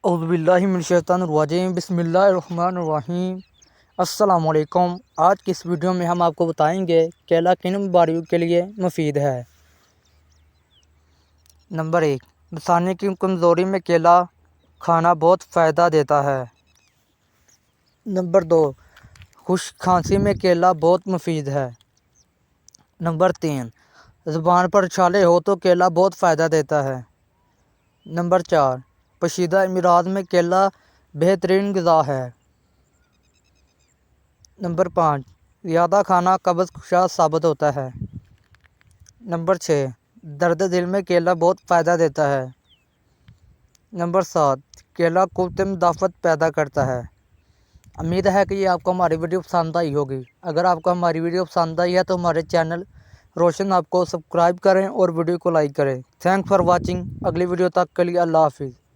اعوذ باللہ من الشیطان الرجیم، بسم اللہ الرحمن الرحیم۔ السلام علیکم۔ آج کی اس ویڈیو میں ہم آپ کو بتائیں گے کیلا کن بیماریوں کے لیے مفید ہے۔ نمبر 1، مثانے کی کمزوری میں کیلا کھانا بہت فائدہ دیتا ہے۔ نمبر 2، خشک کھانسی میں کیلا بہت مفید ہے۔ نمبر 3، زبان پر چھالے ہو تو کیلا بہت فائدہ دیتا ہے۔ نمبر 4، پوشیدہ امراض میں کیلا بہترین غذا ہے۔ نمبر 5، زیادہ کھانا قبض کشا ثابت ہوتا ہے۔ نمبر 6، درد دل میں کیلا بہت فائدہ دیتا ہے۔ نمبر 7، کیلا قوت مدافعت پیدا کرتا ہے۔ امید ہے کہ یہ آپ کو ہماری ویڈیو پسند آئی ہوگی۔ اگر آپ کو ہماری ویڈیو پسند آئی ہے تو ہمارے چینل روشن آپ کو سبسکرائب کریں اور ویڈیو کو لائک کریں۔ Thank for watching. اگلی ویڈیو تک کے لیے اللہ حافظ۔